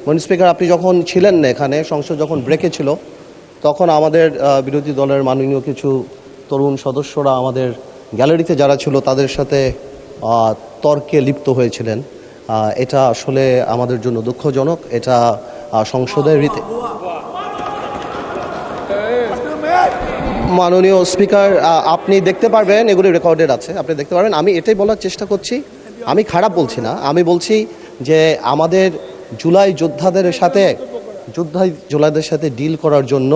মাননীয় স্পিকার, আপনি যখন ছিলেন না এখানে, সংসদ যখন ব্রেকে ছিল, তখন আমাদের বিরোধী দলের মাননীয় কিছু তরুণ সদস্যরা আমাদের গ্যালারিতে যারা ছিল তাদের সাথে তর্কে লিপ্ত হয়েছিলেন। এটা আসলে আমাদের জন্য দুঃখজনক। এটা সংসদের রীতি। মাননীয় স্পিকার, আপনি দেখতে পারবেন, এগুলি রেকর্ডেড আছে, আপনি দেখতে পারবেন। আমি এটাই বলার চেষ্টা করছি, আমি খারাপ বলছি না, আমি বলছি যে আমাদের জুলাইদের সাথে ডিল করার জন্য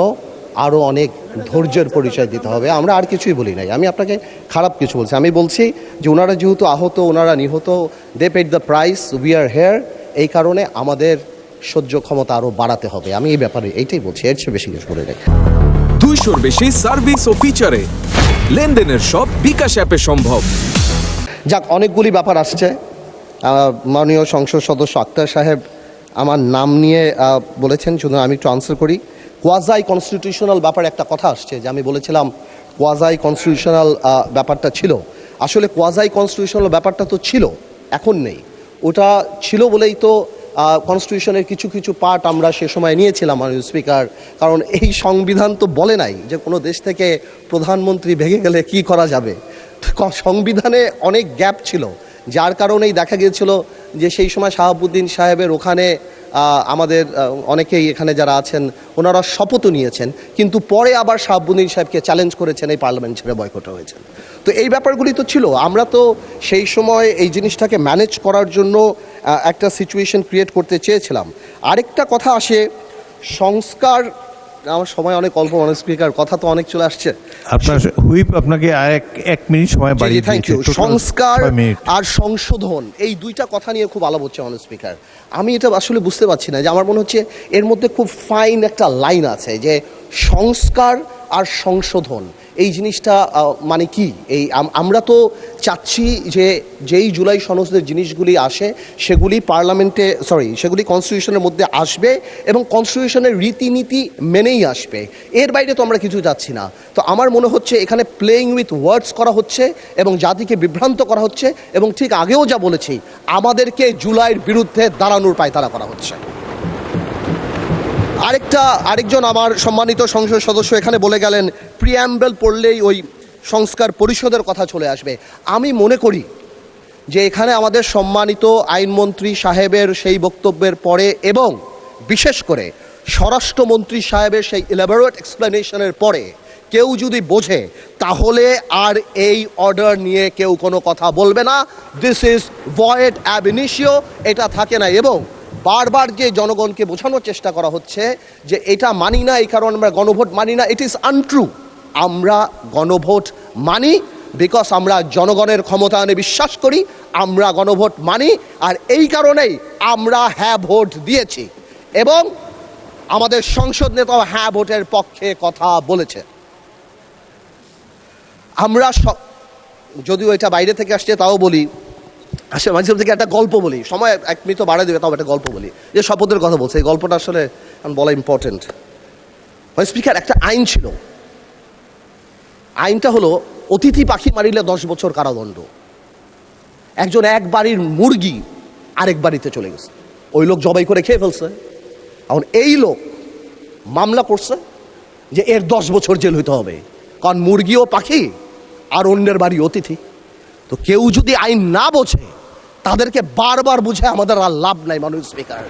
আরও অনেক ধৈর্যের পরিচয় দিতে হবে। আমরা আর কিছুই বলি নাই, আমি আপনাকে খারাপ কিছু বলছি। আমি বলছি যে ওনারা যেহেতু আহত, ওনারা নিহত, they paid the price, we are here, এই কারণে আমাদের সহ্য ক্ষমতা আরও বাড়াতে হবে। আমি এই ব্যাপারে এইটাই বলছি, এর চেয়ে বেশি কিছু বলে নাই। 200-র বেশি সার্ভিস ও ফিচারে লেনদেনের সব বিকাশ অ্যাপে সম্ভব। যাক, অনেকগুলি ব্যাপার আসছে। মাননীয় সংসদ সদস্য আক্তার সাহেব আমার নাম নিয়ে বলেছেন, শুধু আমি একটু আনসার করি। কোয়াজাই কনস্টিটিউশনাল ব্যাপারে একটা কথা আসছে, যে আমি বলেছিলাম কোয়াজাই কনস্টিটিউশনাল ব্যাপারটা ছিল। আসলে কোয়াজাই কনস্টিটিউশনাল ব্যাপারটা তো ছিল, এখন নেই। ওটা ছিল বলেই তো কনস্টিটিউশনের কিছু কিছু পার্ট আমরা সে সময় নিয়েছিলাম মাননীয় স্পিকার। কারণ এই সংবিধান তো বলে নাই যে কোনো দেশ থেকে প্রধানমন্ত্রী ভেঙে গেলে কি করা যাবে। সংবিধানে অনেক গ্যাপ ছিল, যার কারণেই দেখা গিয়েছিল যে সেই সময় শাহাবুদ্দিন সাহেবের ওখানে আমাদের অনেকেই এখানে যারা আছেন ওনারা শপথও নিয়েছেন, কিন্তু পরে আবার শাহাবুদ্দিন সাহেবকে চ্যালেঞ্জ করেছেন, এই পার্লামেন্ট ছেড়ে বয়কট হয়েছেন। তো এই ব্যাপারগুলি তো ছিল। আমরা তো সেই সময় এই জিনিসটাকে ম্যানেজ করার জন্য একটা সিচুয়েশন ক্রিয়েট করতে চেয়েছিলাম। আরেকটা কথা আসে, সংস্কার, আমার সময় অনেক অল্প মাননীয় স্পিকার, কথা তো অনেক চলে আসছে। আপনার হুইপ আপনাকে আর এক মিনিট সময় বাড়িয়ে দিয়েছে। সংস্কার আর সংশোধন, এই দুইটা কথা নিয়ে খুব আলাপ হচ্ছে মাননীয় স্পিকার। আমি এটা আসলে বুঝতে পারছি না, যে আমার মনে হচ্ছে এর মধ্যে খুব ফাইন একটা লাইন আছে, যে সংস্কার আর সংশোধন এই জিনিসটা মানে কি? এই আমরা তো চাচ্ছি যে যেই জুলাই সনদের জিনিসগুলি আসে সেগুলি পার্লামেন্টে, সেগুলি কনস্টিটিউশনের মধ্যে আসবে এবং কনস্টিটিউশনের রীতিনীতি মেনেই আসবে। এর বাইরে তো আমরা কিছু যাচ্ছি না। তো আমার মনে হচ্ছে এখানে প্লেইং উইথ ওয়ার্ডস করা হচ্ছে এবং জাতিকে বিভ্রান্ত করা হচ্ছে, এবং ঠিক আগেও যা বলেছি, আমাদেরকে জুলাইয়ের বিরুদ্ধে দাঁড়ানোর পায়তারা করা হচ্ছে। আরেকজন আমার সম্মানিত সংসদ সদস্য এখানে বলে গেলেন প্রিঅ্যাম্বল পড়লেই ওই সংস্কার পরিষদের কথা চলে আসবে। আমি মনে করি যে এখানে আমাদের সম্মানিত আইনমন্ত্রী সাহেবের সেই বক্তব্যের পরে এবং বিশেষ করে স্বরাষ্ট্রমন্ত্রী সাহেবের সেই ইলাবোরেট এক্সপ্লেনেশনের পরে কেউ যদি বোঝে, তাহলে আর এই অর্ডার নিয়ে কেউ কোনো কথা বলবে না। This is void ab initio, এটা থাকে না। এবং বারবার যে জনগণকে বোঝানোর চেষ্টা করা হচ্ছে যে এটা মানি না, এই কারণে আমরা গণভোট মানি না, ইট ইজ আনট্রু। আমরা গণভোট মানি বিকজ আমরা জনগণের ক্ষমতায়নে বিশ্বাস করি, আমরা গণভোট মানি, আর এই কারণেই আমরা হ্যাঁ ভোট দিয়েছি এবং আমাদের সংসদ নেতাও হ্যাঁ ভোটের পক্ষে কথা বলেছে। আমরা যদিও এটা বাইরে থেকে আসছে তাও বলি, আসলে মাঝে থেকে একটা গল্প বলি, সময় এক মিনিট বাড়াই দেবে, তাও একটা গল্প বলি, যে শপথের কথা বলছে। এই গল্পটা আসলে বলা ইম্পর্টেন্ট। স্পিকার, একটা আইন ছিল, আইনটা হলো অতিথি পাখি মারিলে 10 বছর কারাদণ্ড। একজন এক বাড়ির মুরগি আরেক বাড়িতে চলে গেছে, ওই লোক জবাই করে খেয়ে ফেলছে। এখন এই লোক মামলা করছে যে এর 10 বছর জেল হইতে হবে, কারণ মুরগিও পাখি আর অন্যের বাড়ি অতিথি। তো কেউ যদি আইন না বোঝে, তাদেরকে বারবার বুঝে আমাদের আর লাভ নাই। মাননীয় স্পিকার,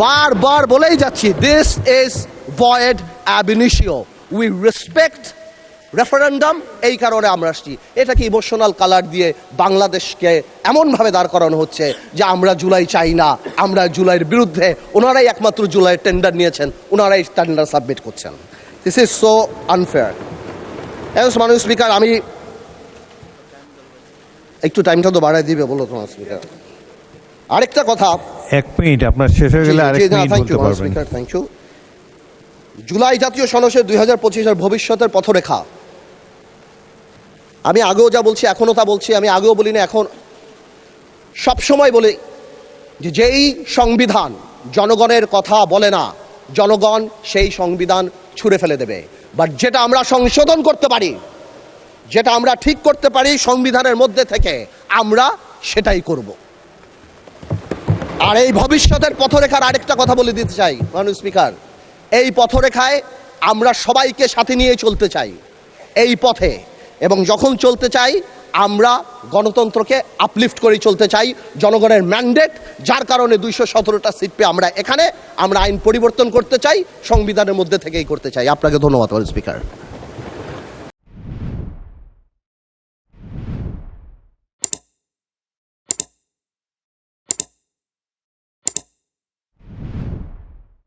বারবার বলেই যাচ্ছি, this is void ab initio. We respect referendum, এই কারণে আমরা আসছি। এটাকে ইমোশনাল কালার দিয়ে বাংলাদেশকে এমনভাবে দাঁড় করানো হচ্ছে যে আমরা জুলাই চাই না, আমরা জুলাইয়ের বিরুদ্ধে। ওনারাই একমাত্র জুলাইয়ের টেন্ডার নিয়েছেন, ওনারাই টেন্ডার সাবমিট করছেন। This is so unfair. মাননীয় স্পিকার, আমি একটু টাইমটা তো বাড়াই দিবে বলো তোমার স্পিকার। আরেকটা কথা, 1 মিনিট আপনার শেষ হয়ে গেলে আরেক মিনিট বলতে পারবেন। Thank you. জুলাই জাতীয় সনদের 2025 ভবিষ্যতের পথরেখা, আমি আগেও যা বলছি এখনও তা বলছি। আমি আগেও বলি না, এখন সবসময় বলি যে যেই সংবিধান জনগণের কথা বলে না, জনগণ সেই সংবিধান ছুঁড়ে ফেলে দেবে। বাট যেটা আমরা সংশোধন করতে পারি, যেটা আমরা ঠিক করতে পারি সংবিধানের মধ্যে থেকে, আমরা সেটাই করব। আর এই ভবিষ্যতের পথরেখার আরেকটা কথা বলে দিতে চাই মাননীয় স্পিকার, এই পথরেখায় আমরা সবাইকে সাথে নিয়ে চলতে চাই এই পথে, এবং যখন চলতে চাই আমরা গণতন্ত্রকে আপলিফট করে চলতে চাই। জনগণের ম্যান্ডেট, যার কারণে 217টা সিট পেয়ে আমরা এখানে, আমরা আইন পরিবর্তন করতে চাই, সংবিধানের মধ্যে থেকেই করতে চাই। আপনাকে ধন্যবাদ স্পিকার।